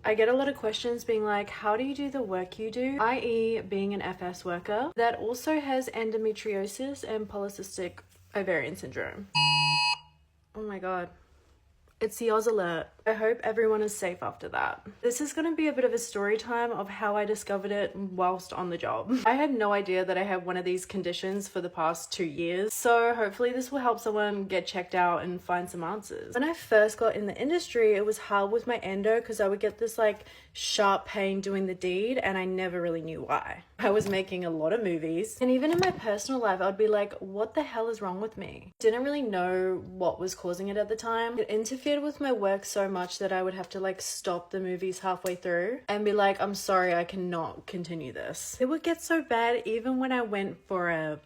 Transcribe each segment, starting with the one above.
I get a lot of questions being like, how do you do the work you do, i.e. being an FS worker that also has endometriosis and polycystic ovarian syndrome. Oh my god. It's the Oz alert. I hope everyone is safe after that. This is going to be a bit of a story time of how I discovered it whilst on the job. I had no idea that I had one of these conditions for the past 2 years, so hopefully this will help someone get checked out and find some answers. When I first got in the industry, it was hard with my endo because I would get this like sharp pain doing the deed and I never really knew why. I was making a lot of movies, and even in my personal life I'd be like, what the hell is wrong with me? Didn't really know what was causing it at the time. It interfered with my work so much that I would have to like stop the movies halfway through and be like, I'm sorry, I cannot continue this. It would get so bad even when I went for a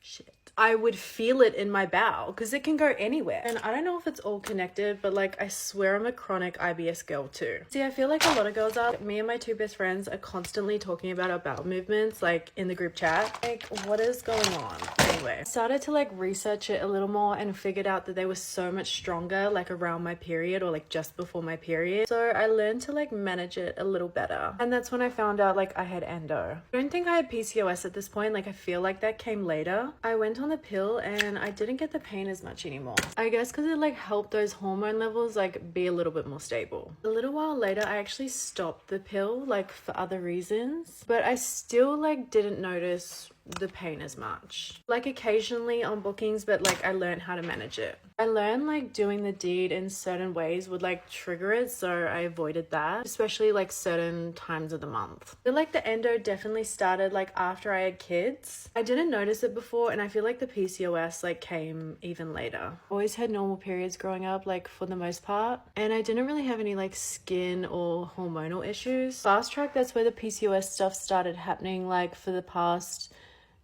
shit. I would feel it in my bowel because it can go anywhere. And I don't know if it's all connected, but like I swear I'm a chronic IBS girl too. See, I feel like a lot of girls are. Me and my 2 best friends are constantly talking about our bowel movements like in the group chat. Like, what is going on? Anyway, I started to like research it a little more and figured out that they were so much stronger like around my period or like just before my period. So I learned to like manage it a little better. And that's when I found out like I had endo. I don't think I had PCOS at this point. Like I feel like that came later. I went on the pill and I didn't get the pain as much anymore. I guess because it like helped those hormone levels like be a little bit more stable. A little while later I actually stopped the pill like for other reasons, but I still like didn't notice the pain as much. Like occasionally on bookings, but like I learned how to manage it. I learned like doing the deed in certain ways would like trigger it, so I avoided that, especially like certain times of the month. I feel like the endo definitely started like after I had kids. I didn't notice it before, and I feel like the PCOS like came even later. Always had normal periods growing up, like for the most part, and I didn't really have any like skin or hormonal issues. Fast track, that's where the PCOS stuff started happening like for the past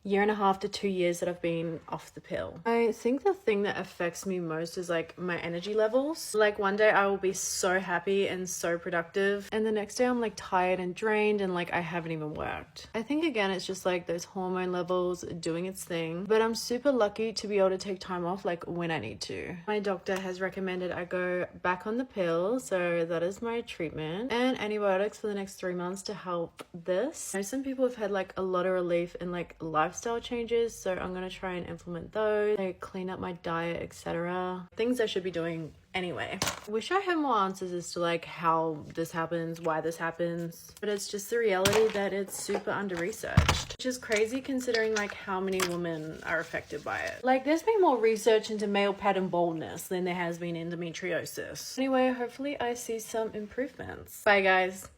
1.5 to 2 years that I've been off the pill. I think the thing that affects me most is like my energy levels. Like one day I will be so happy and so productive, and the next day I'm like tired and drained and like I haven't even worked. I think again it's just like those hormone levels doing its thing, but I'm super lucky to be able to take time off like when I need to. My doctor has recommended I go back on the pill, so that is my treatment, and antibiotics for the next 3 months to help this. I know some people have had like a lot of relief in like lifestyle changes, so I'm gonna try and implement those, like clean up my diet, etc. Things I should be doing anyway. I wish I had more answers as to like how this happens, why this happens, but it's just the reality that it's super under researched, which is crazy considering like how many women are affected by it. Like there's been more research into male pattern baldness than there has been endometriosis. Anyway, hopefully I see some improvements. Bye guys.